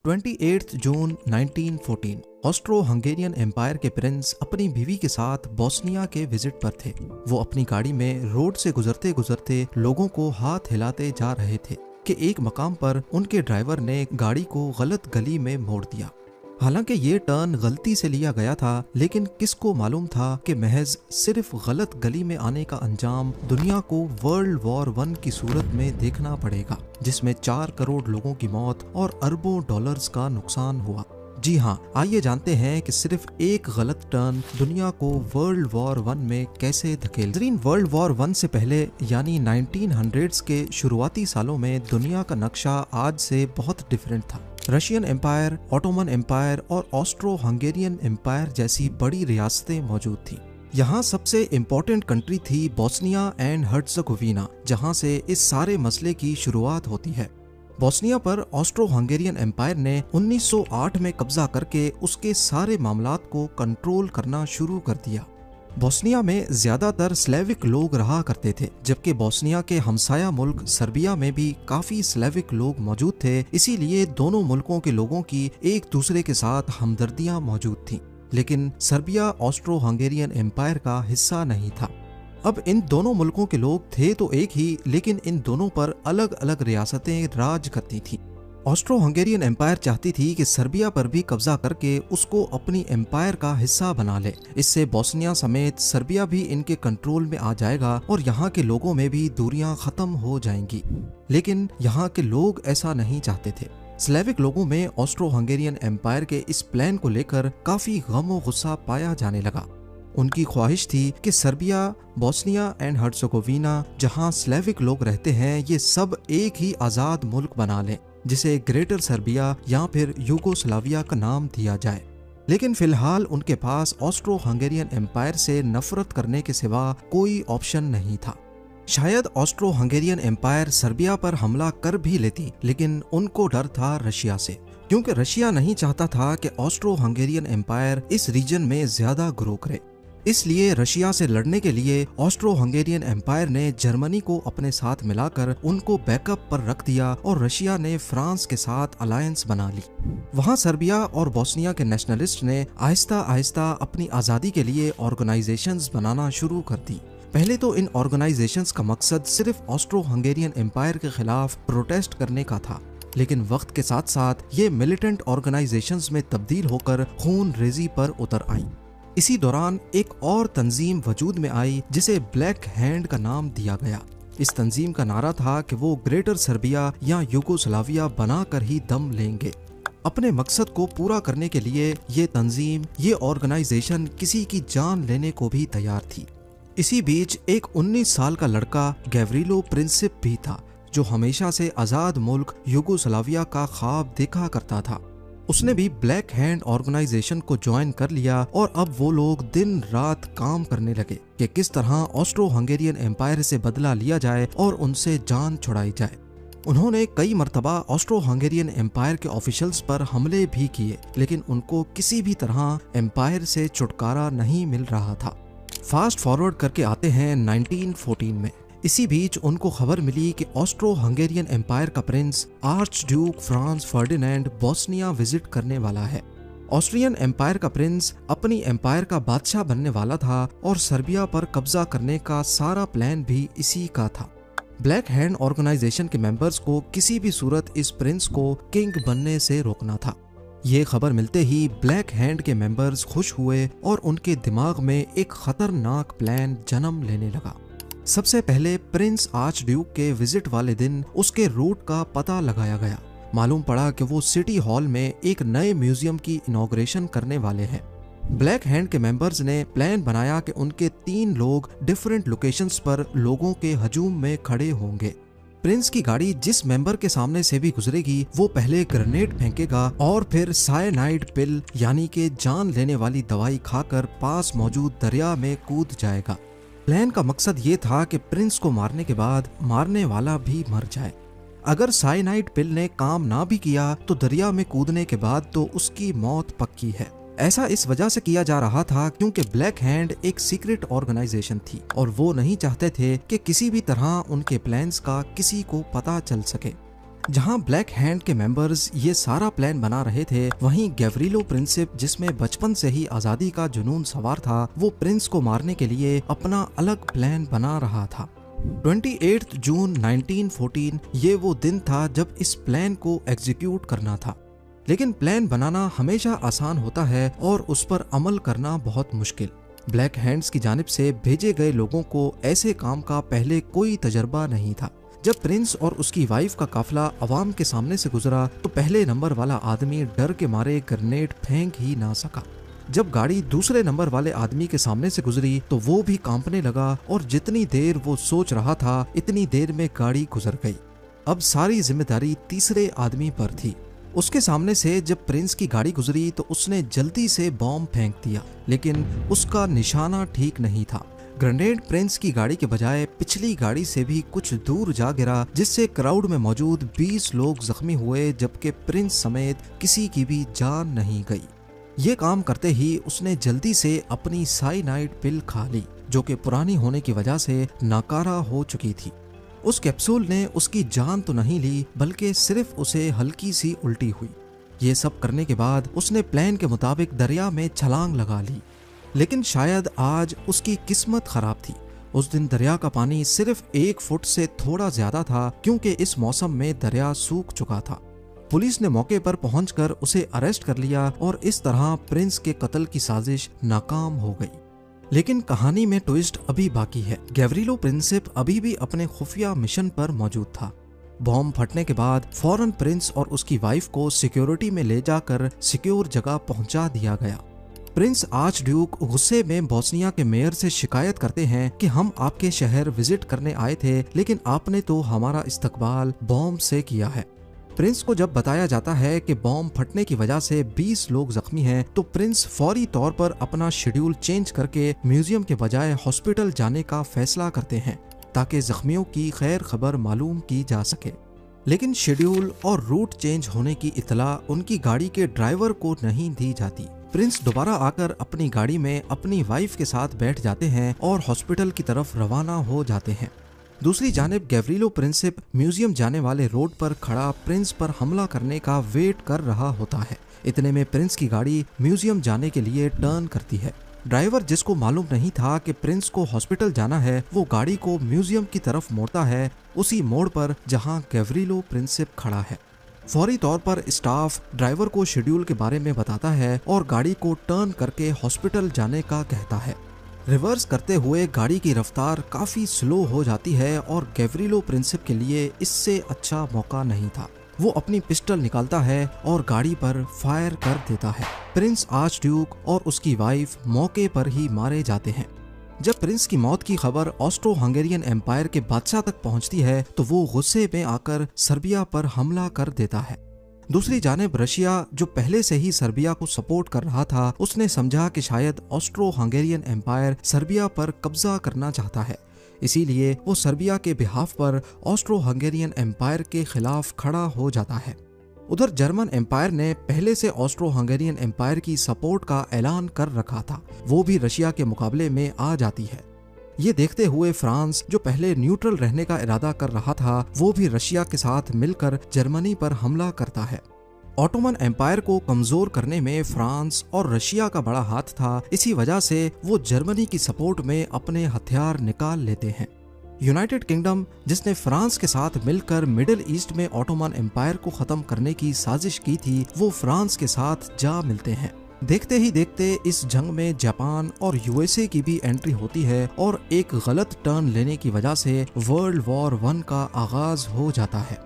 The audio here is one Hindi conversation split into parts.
28 जून 1914 ऑस्ट्रो हंगेरियन एम्पायर के प्रिंस अपनी बीवी के साथ बोस्निया के विजिट पर थे। वो अपनी गाड़ी में रोड से गुजरते गुजरते लोगों को हाथ हिलाते जा रहे थे कि एक मकाम पर उनके ड्राइवर ने गाड़ी को गलत गली में मोड़ दिया। हालांकि ये टर्न गलती से लिया गया था, लेकिन किसको मालूम था कि महज सिर्फ गलत गली में आने का अंजाम दुनिया को वर्ल्ड वॉर 1 की सूरत में देखना पड़ेगा, जिसमें 4 करोड़ लोगों की मौत और अरबों डॉलर्स का नुकसान हुआ। जी हाँ, आइए जानते हैं कि सिर्फ एक गलत टर्न दुनिया को वर्ल्ड वॉर 1 में कैसे धकेल। वर्ल्ड वॉर 1 से पहले यानी 1900s के शुरुआती सालों में दुनिया का नक्शा आज से बहुत डिफरेंट था। रशियन एम्पायर, ऑटोमन एम्पायर और ऑस्ट्रो हंगेरियन एम्पायर जैसी बड़ी रियासतें मौजूद थीं। यहाँ सबसे इम्पोर्टेंट कंट्री थी बोस्निया एंड हर्ट्ज़गोविना, जहाँ से इस सारे मसले की शुरुआत होती है। बोस्निया पर ऑस्ट्रो हंगेरियन एम्पायर ने 1908 में कब्जा करके उसके सारे मामलात को कंट्रोल करना शुरू कर दिया। बोस्निया में ज्यादातर स्लेविक लोग रहा करते थे, जबकि बोस्निया के हमसाया मुल्क सर्बिया में भी काफी स्लेविक लोग मौजूद थे। इसीलिए दोनों मुल्कों के लोगों की एक दूसरे के साथ हमदर्दियां मौजूद थीं। लेकिन सर्बिया ऑस्ट्रो हंगेरियन एम्पायर का हिस्सा नहीं था। अब इन दोनों मुल्कों के लोग थे तो एक ही, लेकिन इन दोनों पर अलग अलग रियासतें राज करती थीं। ऑस्ट्रो हंगेरियन एम्पायर चाहती थी कि सर्बिया पर भी कब्जा करके उसको अपनी एम्पायर का हिस्सा बना ले। इससे बोस्निया समेत सर्बिया भी इनके कंट्रोल में आ जाएगा और यहाँ के लोगों में भी दूरियां खत्म हो जाएंगी। लेकिन यहाँ के लोग ऐसा नहीं चाहते थे। स्लेविक लोगों में ऑस्ट्रो हंगेरियन एम्पायर के इस प्लान को लेकर काफी गम और गुस्सा पाया जाने लगा। उनकी ख्वाहिश थी कि सर्बिया, बोस्निया एंड हर्ट्ज़गोविना, जहाँ स्लेविक लोग रहते हैं, ये सब एक ही आज़ाद मुल्क बना लें, जिसे ग्रेटर सर्बिया या फिर यूगोस्लाविया का नाम दिया जाए। लेकिन फिलहाल उनके पास ऑस्ट्रो हंगेरियन एम्पायर से नफरत करने के सिवा कोई ऑप्शन नहीं था। शायद ऑस्ट्रो हंगेरियन एम्पायर सर्बिया पर हमला कर भी लेती, लेकिन उनको डर था रशिया से, क्योंकि रशिया नहीं चाहता था कि ऑस्ट्रो हंगेरियन एम्पायर इस रीजन में ज्यादा ग्रो करे। इसलिए रशिया से लड़ने के लिए ऑस्ट्रो हंगेरियन एम्पायर ने जर्मनी को अपने साथ मिलाकर उनको बैकअप पर रख दिया और रशिया ने फ्रांस के साथ अलायंस बना ली। वहां सर्बिया और बोस्निया के नेशनलिस्ट ने आहिस्ता आहिस्ता अपनी आज़ादी के लिए ऑर्गेनाइजेशंस बनाना शुरू कर दी। पहले तो इन ऑर्गेनाइजेशंस का मकसद सिर्फ ऑस्ट्रो हंगेरियन एम्पायर के खिलाफ प्रोटेस्ट करने का था, लेकिन वक्त के साथ साथ ये मिलिटेंट ऑर्गेनाइजेशंस में तब्दील होकर खून रेजी पर उतर आई। इसी दौरान एक और तंजीम वजूद में आई जिसे ब्लैक हैंड का नाम दिया गया। इस तंजीम का नारा था कि वो ग्रेटर सर्बिया या यूगोस्लाविया बनाकर ही दम लेंगे। अपने मकसद को पूरा करने के लिए ये तंजीम, ये ऑर्गेनाइजेशन किसी की जान लेने को भी तैयार थी। इसी बीच एक 19 साल का लड़का गैवरिलो प्रिंसिप भी था, जो हमेशा से आज़ाद मुल्क यूगोस्लाविया का ख्वाब देखा करता था। उसने भी ब्लैक हैंड ऑर्गेनाइजेशन को ज्वाइन कर लिया और अब वो लोग दिन रात काम करने लगे कि किस तरह ऑस्ट्रो हंगेरियन एम्पायर से बदला लिया जाए और उनसे जान छुड़ाई जाए। उन्होंने कई मर्तबा ऑस्ट्रो हंगेरियन एम्पायर के ऑफिशियल्स पर हमले भी किए, लेकिन उनको किसी भी तरह एम्पायर से छुटकारा नहीं मिल रहा था। फास्ट फॉरवर्ड करके आते हैं 1914 में। इसी बीच उनको खबर मिली कि ऑस्ट्रो हंगेरियन एम्पायर का Prince arch Duke Franz Ferdinand Bosnia visit करने वाला है। ऑस्ट्रियन एम्पायर का प्रिंस अपनी एम्पायर का बादशाह बनने वाला था और सर्बिया पर कब्जा करने का सारा प्लान भी इसी का था। ब्लैक हैंड ऑर्गेनाइजेशन के मेंबर्स को किसी भी सूरत इस प्रिंस को किंग बनने से रोकना था। ये खबर मिलते ही ब्लैक हैंड के मेंबर्स खुश हुए और उनके दिमाग में एक खतरनाक प्लान जन्म लेने लगा। सबसे पहले प्रिंस आर्च ड्यूक के विजिट वाले दिन उसके रूट का पता लगाया गया। मालूम पड़ा कि वो सिटी हॉल में एक नए म्यूजियम की इनॉग्रेशन करने वाले हैं। ब्लैक हैंड के मेंबर्स ने प्लान बनाया कि उनके 3 लोग डिफरेंट लोकेशंस पर लोगों के हजूम में खड़े होंगे। प्रिंस की गाड़ी जिस मेंबर के सामने से भी गुजरेगी, वो पहले ग्रेनेड फेंकेगा और फिर साइनाइड पिल यानी कि जान लेने वाली दवाई खाकर पास मौजूद दरिया में कूद जाएगा। प्लान का मकसद ये था कि प्रिंस को मारने के बाद मारने वाला भी मर जाए। अगर साइनाइड पिल ने काम ना भी किया तो दरिया में कूदने के बाद तो उसकी मौत पक्की है। ऐसा इस वजह से किया जा रहा था क्योंकि ब्लैक हैंड एक सीक्रेट ऑर्गेनाइजेशन थी और वो नहीं चाहते थे कि किसी भी तरह उनके प्लान्स का किसी को पता चल सके। जहां ब्लैक हैंड के मेंबर्स ये सारा प्लान बना रहे थे, वहीं गैवरिलो प्रिंसिप, जिसमें बचपन से ही आजादी का जुनून सवार था, वो प्रिंस को मारने के लिए अपना अलग प्लान बना रहा था। 28 जून 1914 ये वो दिन था जब इस प्लान को एग्जीक्यूट करना था। लेकिन प्लान बनाना हमेशा आसान होता है और उस पर अमल करना बहुत मुश्किल। ब्लैक हैंड्स की जानिब से भेजे गए लोगों को ऐसे काम का पहले कोई तजर्बा नहीं था। जब प्रिंस और उसकी वाइफ का काफिला अवाम के सामने से गुजरा तो पहले नंबर वाला आदमी डर के मारे ग्रेनेड फेंक ही ना सका। जब गाड़ी दूसरे नंबर वाले आदमी के सामने से गुजरी तो वो भी कांपने लगा और जितनी देर वो सोच रहा था इतनी देर में गाड़ी गुजर गई। अब सारी जिम्मेदारी तीसरे आदमी पर थी। उसके सामने से जब प्रिंस की गाड़ी गुजरी तो उसने जल्दी से बॉम्ब फेंक दिया, लेकिन उसका निशाना ठीक नहीं था। ग्रेनेड प्रिंस की गाड़ी के बजाय पिछली गाड़ी से भी कुछ दूर जा गिरा, जिससे क्राउड में मौजूद 20 लोग जख्मी हुए, जबकि प्रिंस समेत किसी की भी जान नहीं गई। ये काम करते ही उसने जल्दी से अपनी साइनाइड पिल खा ली, जो कि पुरानी होने की वजह से नाकारा हो चुकी थी। उस कैप्सूल ने उसकी जान तो नहीं ली, बल्कि सिर्फ उसे हल्की सी उल्टी हुई। ये सब करने के बाद उसने प्लान के मुताबिक दरिया में छलांग लगा ली। लेकिन शायद आज उसकी किस्मत खराब थी। उस दिन दरिया का पानी सिर्फ 1 फुट से थोड़ा ज्यादा था, क्योंकि इस मौसम में दरिया सूख चुका था। पुलिस ने मौके पर पहुंचकर उसे अरेस्ट कर लिया और इस तरह प्रिंस के कत्ल की साजिश नाकाम हो गई। लेकिन कहानी में ट्विस्ट अभी बाकी है। गैवरिलो प्रिंसिप अभी भी अपने खुफिया मिशन पर मौजूद था। बॉम्ब फटने के बाद फौरन प्रिंस और उसकी वाइफ को सिक्योरिटी में ले जाकर सिक्योर जगह पहुंचा दिया गया। प्रिंस आर्च ड्यूक गुस्से में बोस्निया के मेयर से शिकायत करते हैं कि हम आपके शहर विजिट करने आए थे, लेकिन आपने तो हमारा इस्तकबाल बॉम्ब से किया है। प्रिंस को जब बताया जाता है कि बॉम्ब फटने की वजह से 20 लोग जख्मी हैं, तो प्रिंस फौरी तौर पर अपना शेड्यूल चेंज करके म्यूजियम के बजाय हॉस्पिटल जाने का फैसला करते हैं, ताकि जख्मियों की खैर खबर मालूम की जा सके। लेकिन शेड्यूल और रूट चेंज होने की इतला उनकी गाड़ी के ड्राइवर को नहीं दी जाती। प्रिंस दोबारा आकर अपनी गाड़ी में अपनी वाइफ के साथ बैठ जाते हैं और हॉस्पिटल की तरफ रवाना हो जाते हैं। दूसरी जानिब गैवरिलो प्रिंसिप म्यूजियम जाने वाले रोड पर खड़ा प्रिंस पर हमला करने का वेट कर रहा होता है। इतने में प्रिंस की गाड़ी म्यूजियम जाने के लिए टर्न करती है। ड्राइवर, जिसको मालूम नहीं था कि प्रिंस को हॉस्पिटल जाना है, वो गाड़ी को म्यूजियम की तरफ मोड़ता है, उसी मोड़ पर जहां गैवरिलो प्रिंसिप खड़ा है। फौरी तौर पर स्टाफ ड्राइवर को शेड्यूल के बारे में बताता है और गाड़ी को टर्न करके हॉस्पिटल जाने का कहता है। रिवर्स करते हुए गाड़ी की रफ्तार काफी स्लो हो जाती है और गैवरिलो प्रिंसिप के लिए इससे अच्छा मौका नहीं था। वो अपनी पिस्टल निकालता है और गाड़ी पर फायर कर देता है। प्रिंस आर्च ड्यूक और उसकी वाइफ मौके पर ही मारे जाते हैं। जब प्रिंस की मौत की खबर ऑस्ट्रो हंगेरियन एम्पायर के बादशाह तक पहुंचती है तो वो गुस्से में आकर सर्बिया पर हमला कर देता है। दूसरी जानिब रशिया, जो पहले से ही सर्बिया को सपोर्ट कर रहा था, उसने समझा कि शायद ऑस्ट्रो हंगेरियन एम्पायर सर्बिया पर कब्जा करना चाहता है। इसीलिए वो सर्बिया के बिहाफ पर ऑस्ट्रो हंगेरियन एम्पायर के खिलाफ खड़ा हो जाता है। उधर जर्मन एम्पायर ने पहले से ऑस्ट्रो हंगेरियन एम्पायर की सपोर्ट का ऐलान कर रखा था, वो भी रशिया के मुकाबले में आ जाती है। ये देखते हुए फ्रांस, जो पहले न्यूट्रल रहने का इरादा कर रहा था, वो भी रशिया के साथ मिलकर जर्मनी पर हमला करता है। ऑटोमन एम्पायर को कमजोर करने में फ्रांस और रशिया का बड़ा हाथ था। इसी वजह से वो जर्मनी की सपोर्ट में अपने हथियार निकाल लेते हैं। यूनाइटेड किंगडम, जिसने फ्रांस के साथ मिलकर मिडिल ईस्ट में ऑटोमन एम्पायर को खत्म करने की साजिश की थी, वो फ्रांस के साथ जा मिलते हैं। देखते ही देखते इस जंग में जापान और यूएसए की भी एंट्री होती है और एक गलत टर्न लेने की वजह से वर्ल्ड वॉर 1 का आगाज हो जाता है।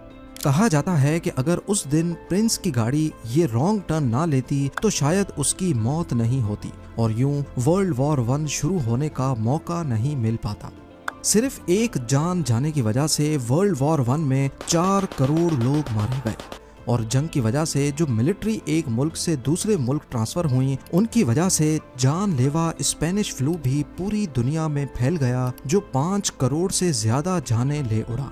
कहा जाता है कि अगर उस दिन प्रिंस की गाड़ी ये रॉन्ग टर्न ना लेती तो शायद उसकी मौत नहीं होती और यूं वर्ल्ड वॉर 1 शुरू होने का मौका नहीं मिल पाता। सिर्फ एक जान जाने की वजह से वर्ल्ड वॉर 1 में 4 करोड़ लोग मारे गए और जंग की वजह से जो मिलिट्री एक मुल्क से दूसरे मुल्क ट्रांसफर हुई, उनकी वजह से जानलेवा स्पेनिश फ्लू भी पूरी दुनिया में फैल गया, जो 5 करोड़ से ज्यादा जानें ले उड़ा।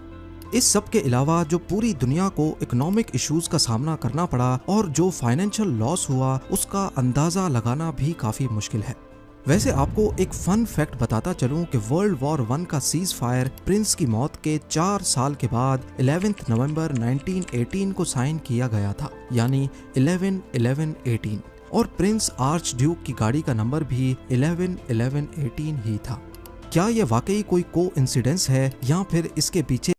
इस सब के अलावा जो पूरी दुनिया को इकोनॉमिक इश्यूज का सामना करना पड़ा और जो फाइनेंशियल लॉस हुआ, उसका अंदाजा लगाना भी काफी मुश्किल है। वैसे आपको एक फन फैक्ट बताता चलूं कि वर्ल्ड वॉर 1 का सीज फायर प्रिंस की मौत के 4 साल के बाद 11 नवंबर 1918 को साइन किया गया था, यानी 11-11-18, और प्रिंस आर्च ड्यूक की गाड़ी का नंबर भी 11-11-18 ही था। क्या ये वाकई कोई को इंसिडेंस है या फिर इसके पीछे